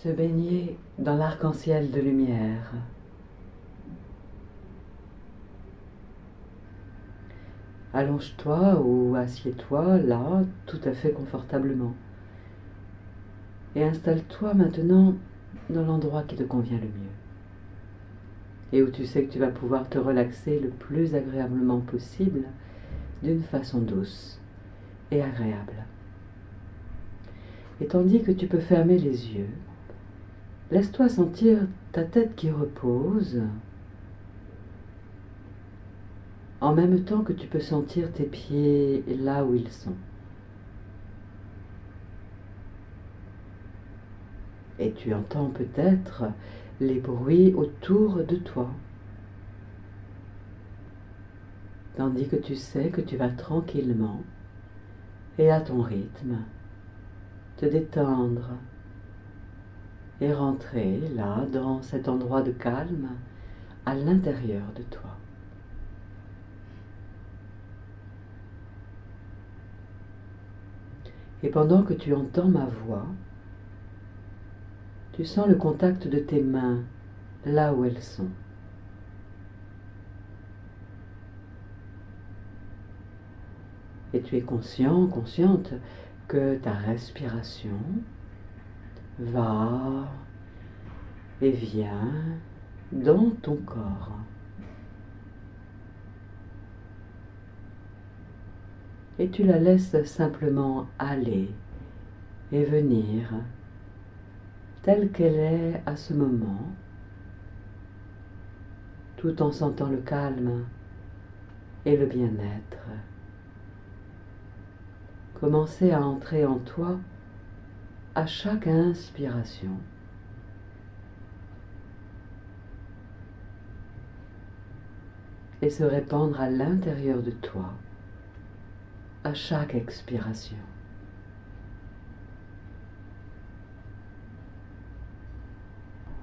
se baigner dans l'arc-en-ciel de lumière. Allonge-toi ou assieds-toi là, tout à fait confortablement. Et installe-toi maintenant dans l'endroit qui te convient le mieux. Et où tu sais que tu vas pouvoir te relaxer le plus agréablement possible, d'une façon douce et agréable. Et tandis que tu peux fermer les yeux, laisse-toi sentir ta tête qui repose, en même temps que tu peux sentir tes pieds là où ils sont. Et tu entends peut-être les bruits autour de toi, tandis que tu sais que tu vas tranquillement et à ton rythme te détendre et rentrer là dans cet endroit de calme à l'intérieur de toi. Et pendant que tu entends ma voix, tu sens le contact de tes mains là où elles sont. Et tu es conscient, consciente que ta respiration va et vient dans ton corps. Et tu la laisses simplement aller et venir telle qu'elle est à ce moment, tout en sentant le calme et le bien-être. Commencer à entrer en toi à chaque inspiration. Et se répandre à l'intérieur de toi à chaque expiration.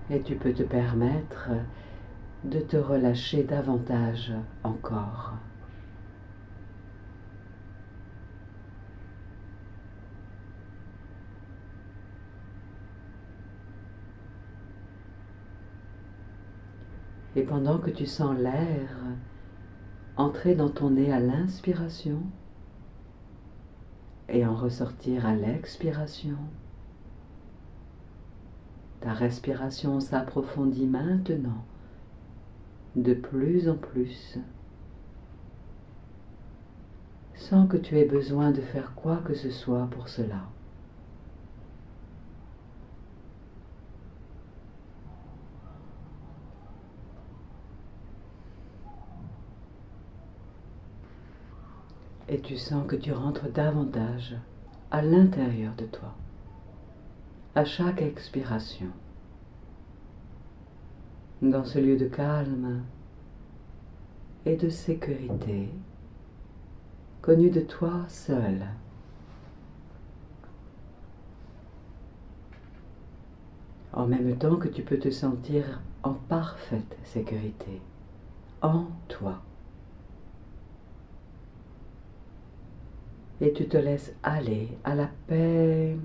Et tu peux te permettre de te relâcher davantage encore. Et pendant que tu sens l'air entrer dans ton nez à l'inspiration et en ressortir à l'expiration, ta respiration s'approfondit maintenant de plus en plus, sans que tu aies besoin de faire quoi que ce soit pour cela. Et tu sens que tu rentres davantage à l'intérieur de toi, à chaque expiration, dans ce lieu de calme et de sécurité, connu de toi seul. En même temps que tu peux te sentir en parfaite sécurité, en toi. Et tu te laisses aller à la paix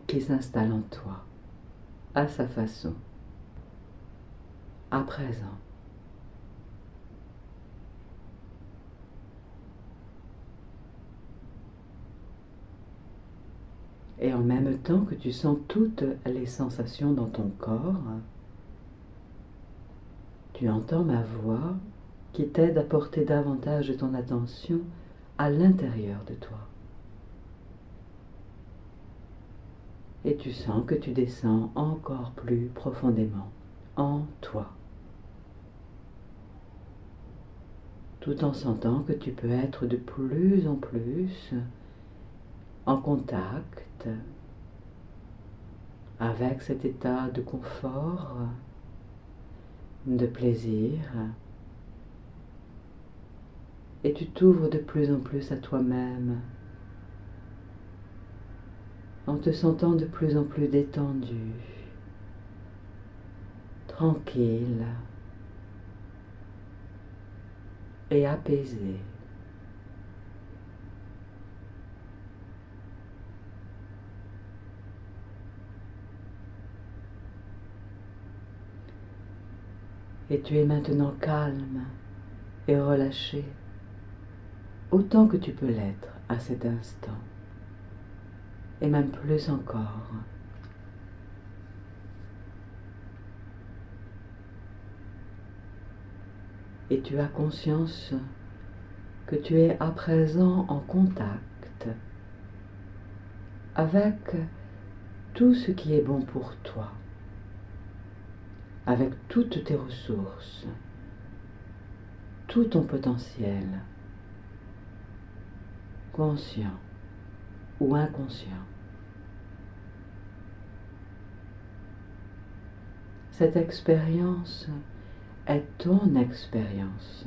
qui s'installe en toi, à sa façon, à présent. Et en même temps que tu sens toutes les sensations dans ton corps, tu entends ma voix qui t'aide à porter davantage de ton attention à l'intérieur de toi. Et tu sens que tu descends encore plus profondément en toi, tout en sentant que tu peux être de plus en plus en contact avec cet état de confort, de plaisir, et tu t'ouvres de plus en plus à toi-même, en te sentant de plus en plus détendu, tranquille et apaisé. Et tu es maintenant calme et relâché, autant que tu peux l'être à cet instant, et même plus encore. Et tu as conscience que tu es à présent en contact avec tout ce qui est bon pour toi, avec toutes tes ressources, tout ton potentiel, conscient ou inconscient. Cette expérience est ton expérience.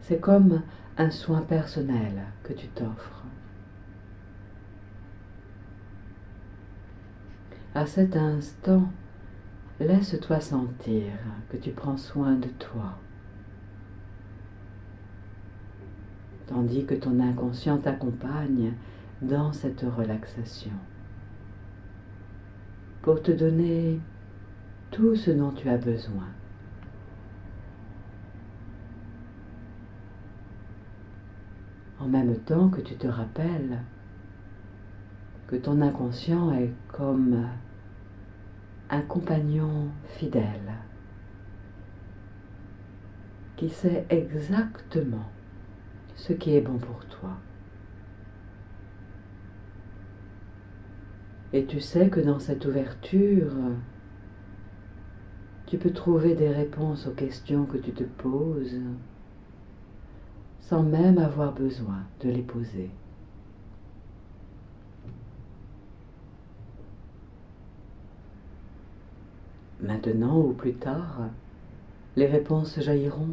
C'est comme un soin personnel que tu t'offres. À cet instant, laisse-toi sentir que tu prends soin de toi, tandis que ton inconscient t'accompagne dans cette relaxation, pour te donner tout ce dont tu as besoin. En même temps que tu te rappelles que ton inconscient est comme un compagnon fidèle qui sait exactement ce qui est bon pour toi. Et tu sais que dans cette ouverture, tu peux trouver des réponses aux questions que tu te poses sans même avoir besoin de les poser. Maintenant ou plus tard, les réponses jailliront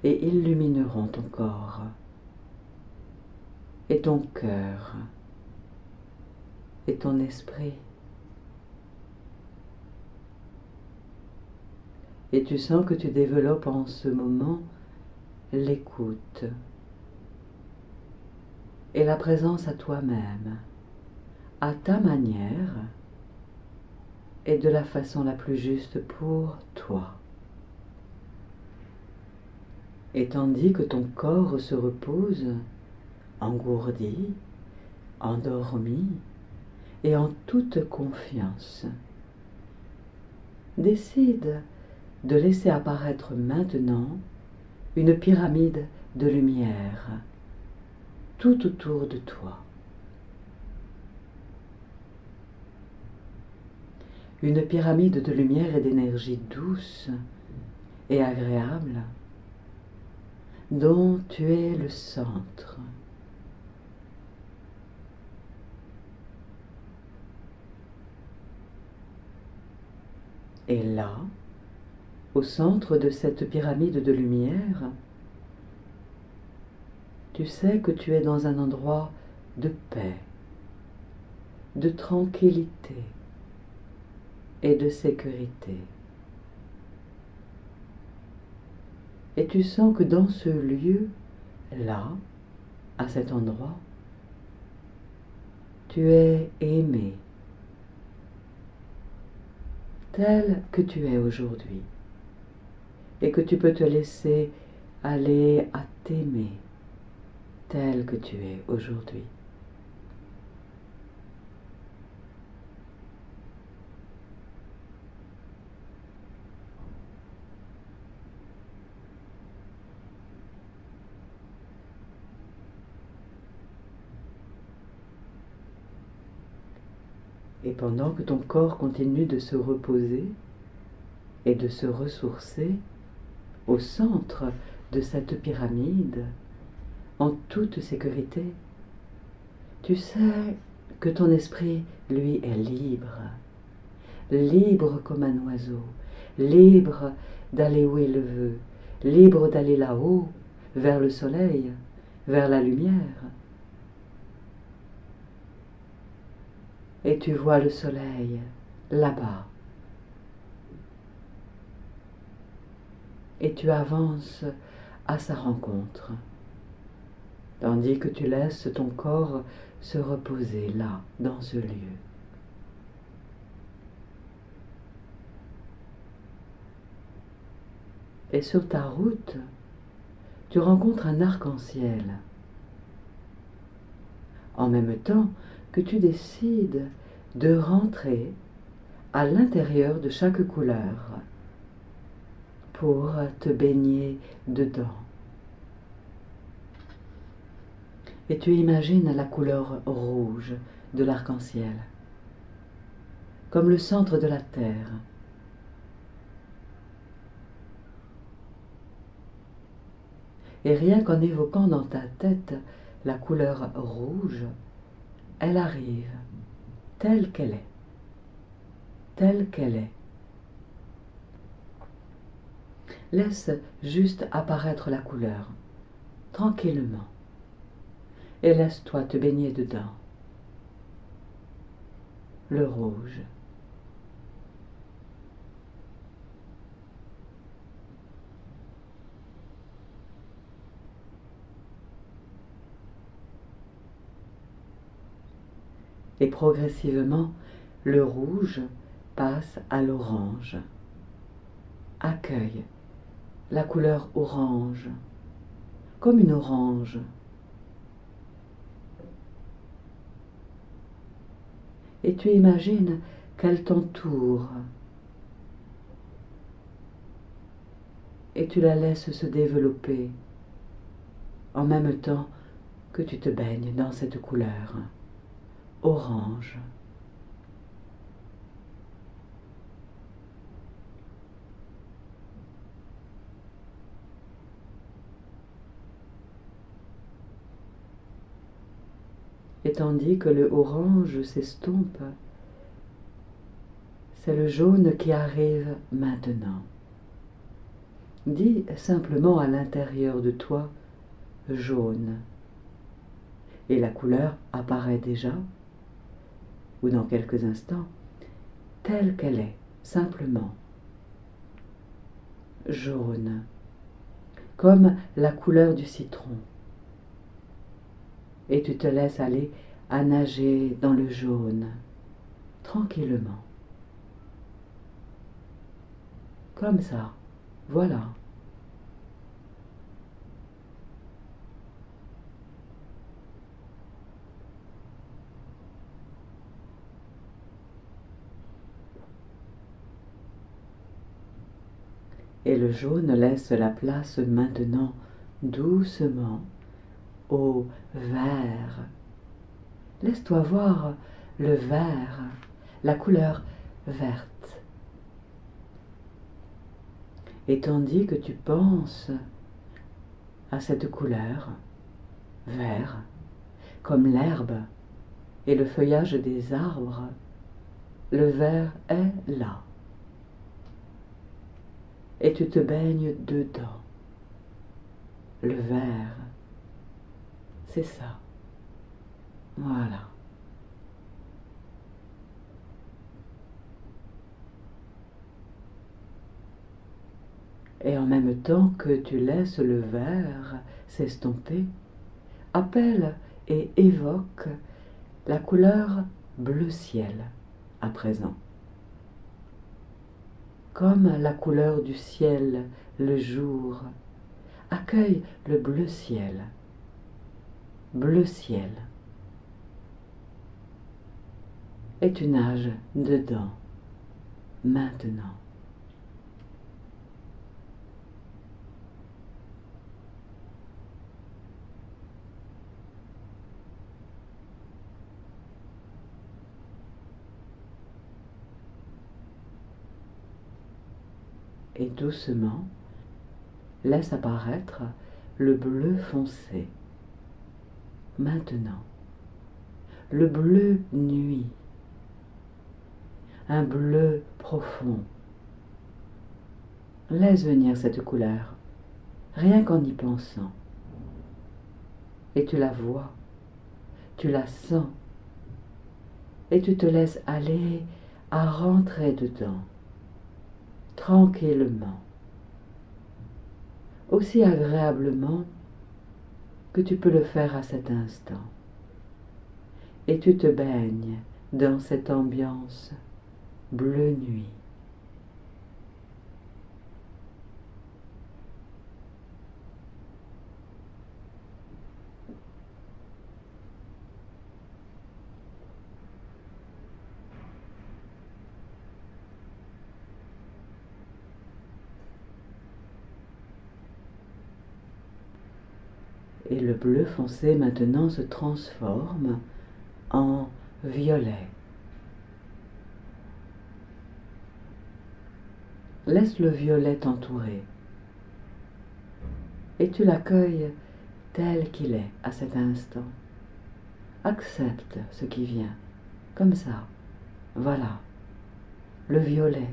et illumineront ton corps et ton cœur et ton esprit. Et tu sens que tu développes en ce moment l'écoute et la présence à toi-même, à ta manière et de la façon la plus juste pour toi. Et tandis que ton corps se repose, engourdi, endormi et en toute confiance, décide de laisser apparaître maintenant une pyramide de lumière tout autour de toi. Une pyramide de lumière et d'énergie douce et agréable dont tu es le centre. Et là, au centre de cette pyramide de lumière, tu sais que tu es dans un endroit de paix, de tranquillité et de sécurité. Et tu sens que dans ce lieu-là, à cet endroit, tu es aimé, tel que tu es aujourd'hui, et que tu peux te laisser aller à t'aimer, tel que tu es aujourd'hui. Et pendant que ton corps continue de se reposer et de se ressourcer au centre de cette pyramide, en toute sécurité, tu sais que ton esprit, lui, est libre, libre comme un oiseau, libre d'aller où il veut, libre d'aller là-haut, vers le soleil, vers la lumière. Et tu vois le soleil là-bas. Et tu avances à sa rencontre, tandis que tu laisses ton corps se reposer là, dans ce lieu. Et sur ta route, tu rencontres un arc-en-ciel. En même temps que tu décides de rentrer à l'intérieur de chaque couleur pour te baigner dedans. Et tu imagines la couleur rouge de l'arc-en-ciel, comme le centre de la terre. Et rien qu'en évoquant dans ta tête la couleur rouge, elle arrive telle qu'elle est, telle qu'elle est. Laisse juste apparaître la couleur, tranquillement, et laisse-toi te baigner dedans. Le rouge. Et progressivement, le rouge passe à l'orange. Accueille la couleur orange, comme une orange. Et tu imagines qu'elle t'entoure. Et tu la laisses se développer en même temps que tu te baignes dans cette couleur orange. Et tandis que le orange s'estompe, c'est le jaune qui arrive maintenant. Dis simplement à l'intérieur de toi jaune. Et la couleur apparaît déjà, ou dans quelques instants, telle qu'elle est, simplement. Jaune, comme la couleur du citron. Et tu te laisses aller à nager dans le jaune, tranquillement. Comme ça, voilà. Et le jaune laisse la place maintenant doucement au vert. Laisse-toi voir le vert, la couleur verte. Et tandis que tu penses à cette couleur, vert, comme l'herbe et le feuillage des arbres, le vert est là. Et tu te baignes dedans. Le vert, c'est ça. Voilà. Et en même temps que tu laisses le vert s'estomper, appelle et évoque la couleur bleu ciel à présent. Comme la couleur du ciel le jour, accueille le bleu ciel. Bleu ciel. Et tu nages dedans, maintenant. Et doucement, laisse apparaître le bleu foncé. Maintenant, le bleu nuit, un bleu profond. Laisse venir cette couleur, rien qu'en y pensant. Et tu la vois, tu la sens, et tu te laisses aller à rentrer dedans, tranquillement, aussi agréablement que tu peux le faire à cet instant. Et tu te baignes dans cette ambiance bleu nuit. Et le bleu foncé maintenant se transforme en violet. Laisse le violet t'entourer et tu l'accueilles tel qu'il est à cet instant. Accepte ce qui vient, comme ça. Voilà, le violet.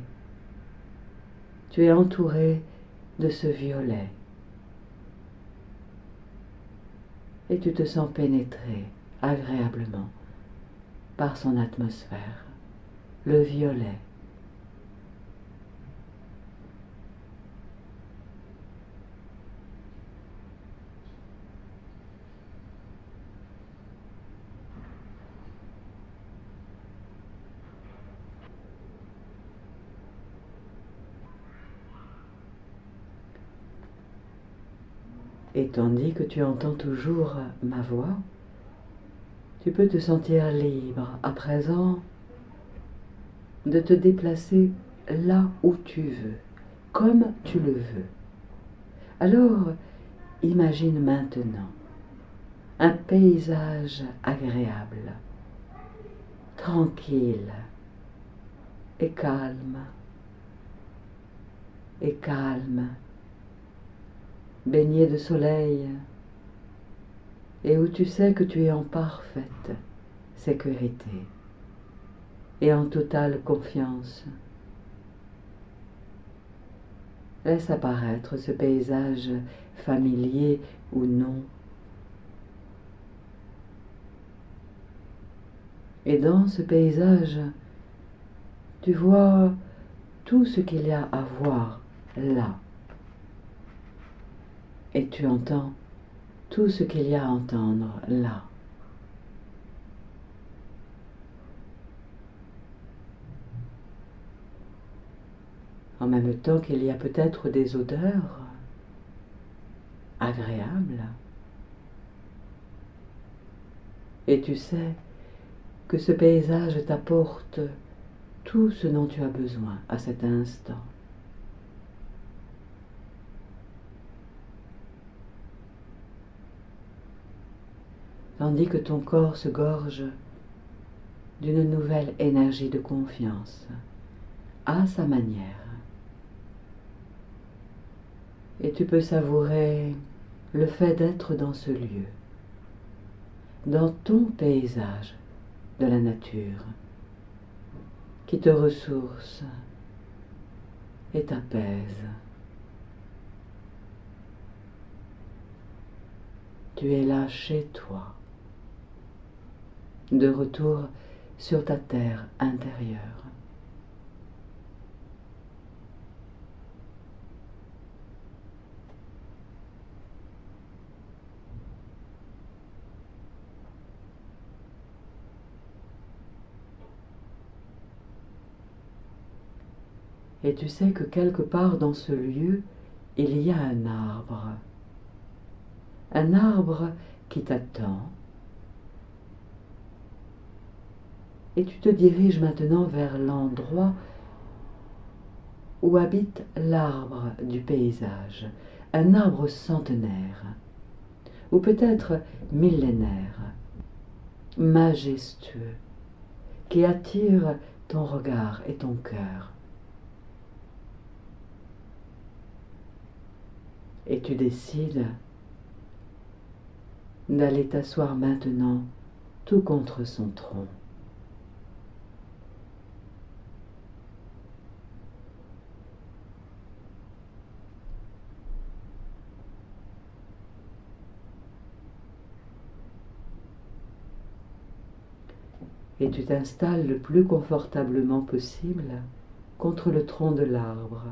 Tu es entouré de ce violet et tu te sens pénétré agréablement par son atmosphère, le violet. Et tandis que tu entends toujours ma voix, tu peux te sentir libre à présent de te déplacer là où tu veux, comme tu le veux. Alors, imagine maintenant un paysage agréable, tranquille et calme, baigné de soleil, et où tu sais que tu es en parfaite sécurité et en totale confiance. Laisse apparaître ce paysage familier ou non. Et dans ce paysage, tu vois tout ce qu'il y a à voir là. Et tu entends tout ce qu'il y a à entendre là. En même temps qu'il y a peut-être des odeurs agréables. Et tu sais que ce paysage t'apporte tout ce dont tu as besoin à cet instant. Tandis que ton corps se gorge d'une nouvelle énergie de confiance, à sa manière. Et tu peux savourer le fait d'être dans ce lieu, dans ton paysage de la nature, qui te ressource et t'apaise. Tu es là chez toi, de retour sur ta terre intérieure. Et tu sais que quelque part dans ce lieu, il y a un arbre qui t'attend. Et tu te diriges maintenant vers l'endroit où habite l'arbre du paysage, un arbre centenaire, ou peut-être millénaire, majestueux, qui attire ton regard et ton cœur. Et tu décides d'aller t'asseoir maintenant tout contre son tronc. Et tu t'installes le plus confortablement possible contre le tronc de l'arbre.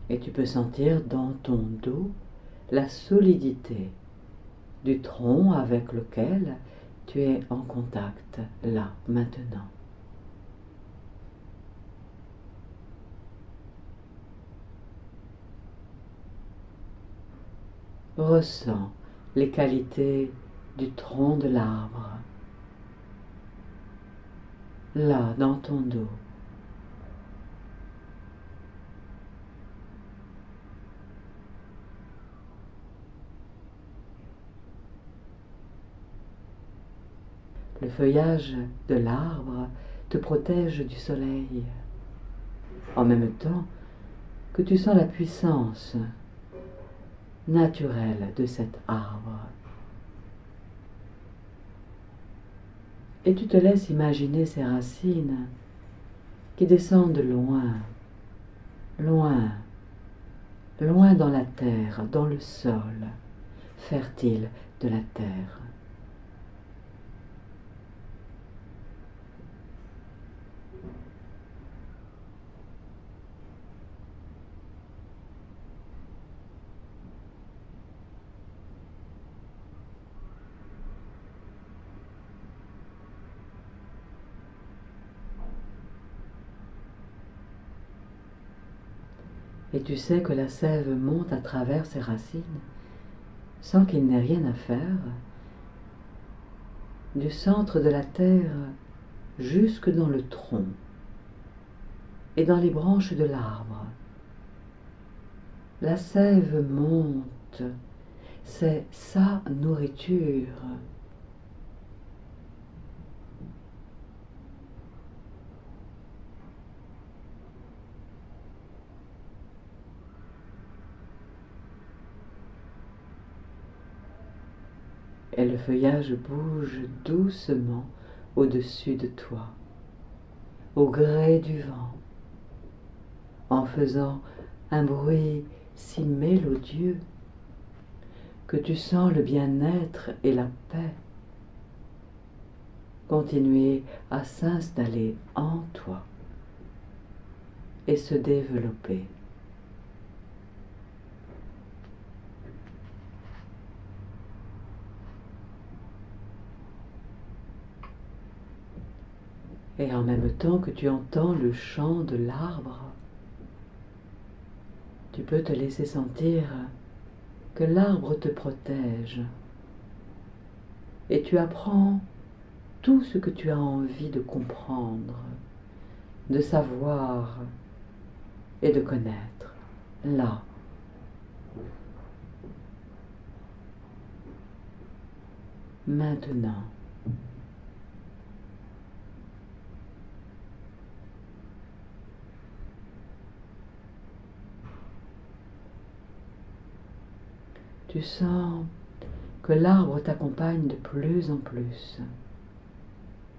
Et tu peux sentir dans ton dos la solidité du tronc avec lequel tu es en contact là, maintenant. Ressens les qualités du tronc de l'arbre, là, dans ton dos. Le feuillage de l'arbre te protège du soleil, en même temps que tu sens la puissance naturelle de cet arbre. Et tu te laisses imaginer ces racines qui descendent loin, loin, loin dans la terre, dans le sol fertile de la terre. Et tu sais que la sève monte à travers ses racines sans qu'il n'ait rien à faire, du centre de la terre jusque dans le tronc et dans les branches de l'arbre. La sève monte, c'est sa nourriture. Et le feuillage bouge doucement au-dessus de toi, au gré du vent, en faisant un bruit si mélodieux que tu sens le bien-être et la paix continuer à s'installer en toi et se développer. Et en même temps que tu entends le chant de l'arbre, tu peux te laisser sentir que l'arbre te protège et tu apprends tout ce que tu as envie de comprendre, de savoir et de connaître là. Maintenant. Tu sens que l'arbre t'accompagne de plus en plus,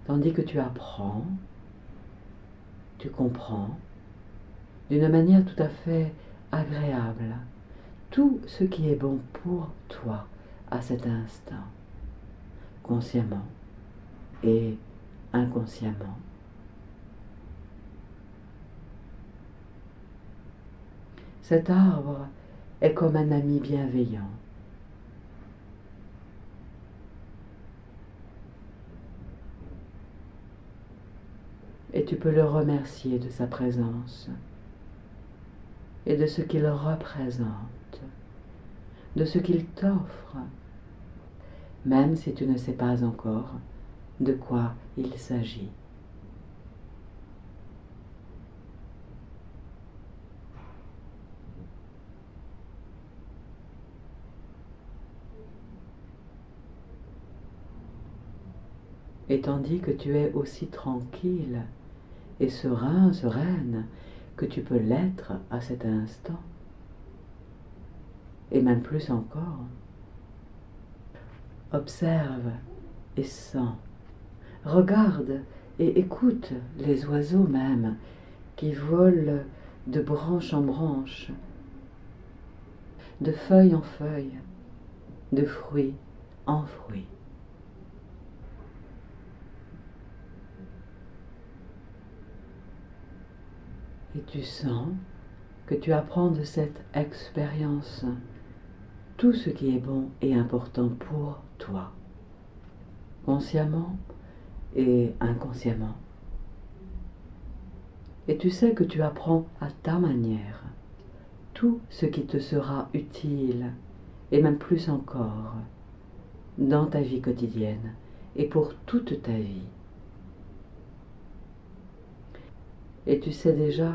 tandis que tu apprends, tu comprends, d'une manière tout à fait agréable, tout ce qui est bon pour toi à cet instant, consciemment et inconsciemment. Cet arbre est comme un ami bienveillant. Et tu peux le remercier de sa présence et de ce qu'il représente, de ce qu'il t'offre, même si tu ne sais pas encore de quoi il s'agit. Et tandis que tu es aussi tranquille et serein, sereine, que tu peux l'être à cet instant, et même plus encore, observe et sens, regarde et écoute les oiseaux même qui volent de branche en branche, de feuille en feuille, de fruit en fruit. Et tu sens que tu apprends de cette expérience tout ce qui est bon et important pour toi, consciemment et inconsciemment. Et tu sais que tu apprends à ta manière tout ce qui te sera utile, et même plus encore, dans ta vie quotidienne et pour toute ta vie. Et tu sais déjà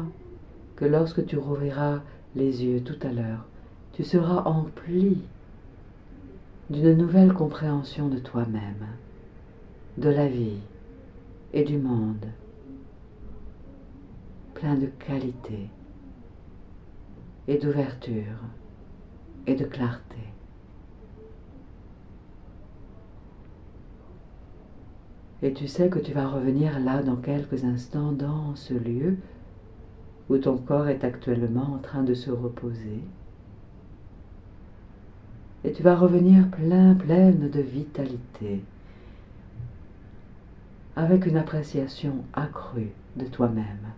que lorsque tu rouvriras les yeux tout à l'heure, tu seras empli d'une nouvelle compréhension de toi-même. de la vie et du monde, plein de qualité et d'ouverture et de clarté. Et tu sais que tu vas revenir là dans quelques instants dans ce lieu où ton corps est actuellement en train de se reposer. Et tu vas revenir pleine de vitalité, avec une appréciation accrue de toi-même.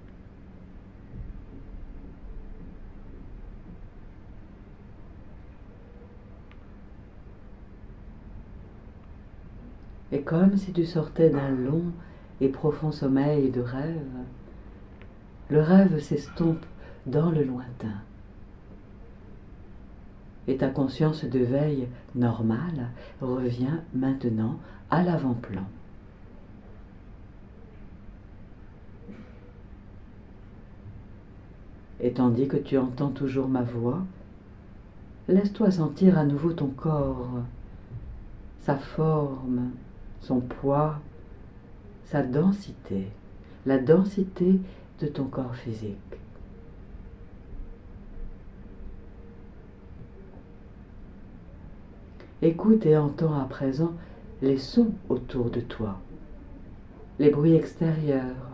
Et comme si tu sortais d'un long et profond sommeil de rêve, le rêve s'estompe dans le lointain. Et ta conscience de veille normale revient maintenant à l'avant-plan. Et tandis que tu entends toujours ma voix, laisse-toi sentir à nouveau ton corps, sa forme, son poids, sa densité, la densité de ton corps physique. Écoute et entends à présent les sons autour de toi, les bruits extérieurs.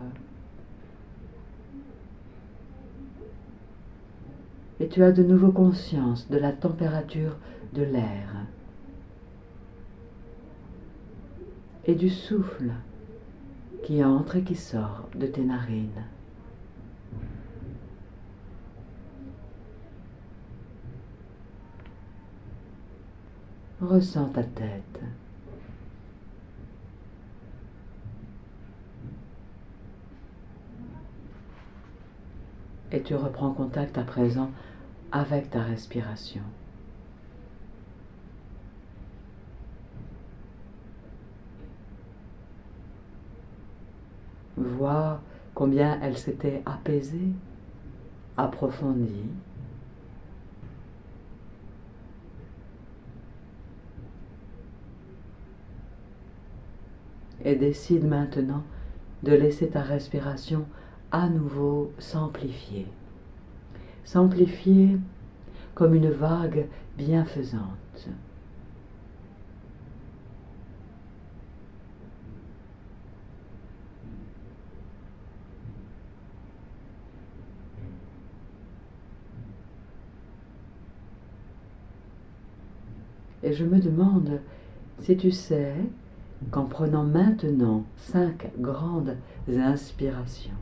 Et tu as de nouveau conscience de la température de l'air et du souffle qui entre et qui sort de tes narines. Ressens ta tête. Et tu reprends contact à présent avec ta respiration. Vois combien elle s'était apaisée, approfondie. Et décide maintenant de laisser ta respiration à nouveau s'amplifier. S'amplifier comme une vague bienfaisante. Et je me demande si tu sais qu'en prenant maintenant 5 grandes inspirations,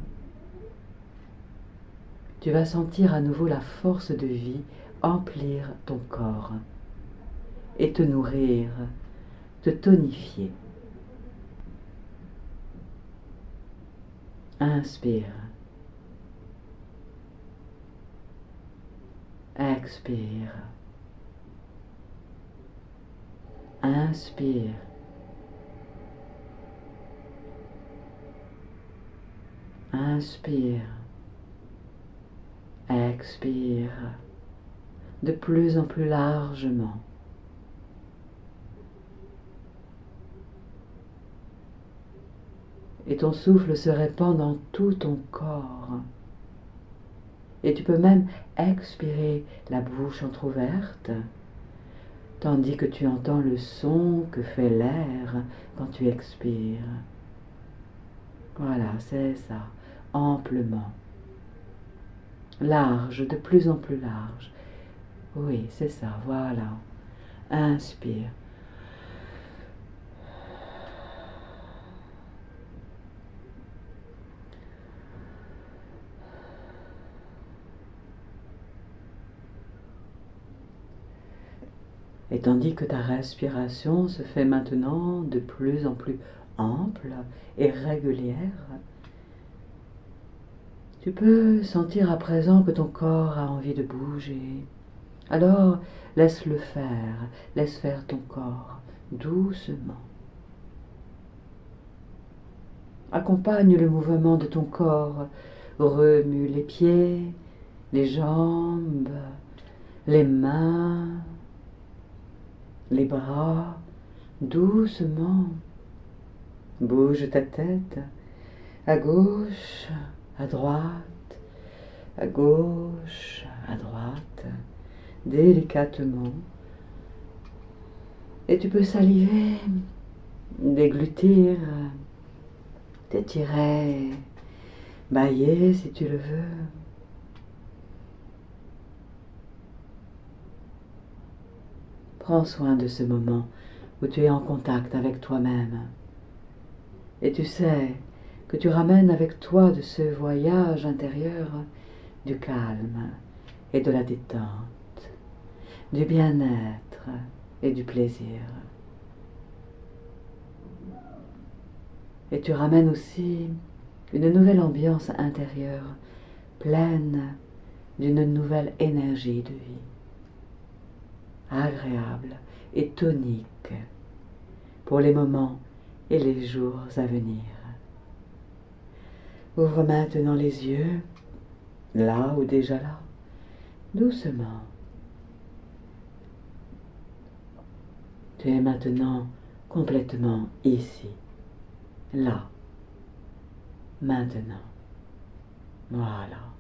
tu vas sentir à nouveau la force de vie emplir ton corps et te nourrir, te tonifier. Inspire. Expire. Inspire. Inspire. Expire. De plus en plus largement. Et ton souffle se répand dans tout ton corps. Et tu peux même expirer la bouche entrouverte, tandis que tu entends le son que fait l'air quand tu expires. Voilà, c'est ça, amplement. Large, de plus en plus large. Oui, c'est ça, voilà. Inspire. Et tandis que ta respiration se fait maintenant de plus en plus ample et régulière, tu peux sentir à présent que ton corps a envie de bouger. Alors, laisse-le faire, laisse faire ton corps, doucement. Accompagne le mouvement de ton corps, remue les pieds, les jambes, les mains, les bras, doucement, Bouge ta tête, à gauche, à droite, à gauche, à droite, délicatement. Et tu peux saliver, déglutir, t'étirer, bâiller si tu le veux. Prends soin de ce moment où tu es en contact avec toi-même. Et tu sais que tu ramènes avec toi de ce voyage intérieur du calme et de la détente, du bien-être et du plaisir. Et tu ramènes aussi une nouvelle ambiance intérieure, pleine d'une nouvelle énergie de vie, agréable et tonique pour les moments et les jours à venir. Ouvre maintenant les yeux, là ou déjà là, doucement. Tu es maintenant complètement ici, là, maintenant. Voilà.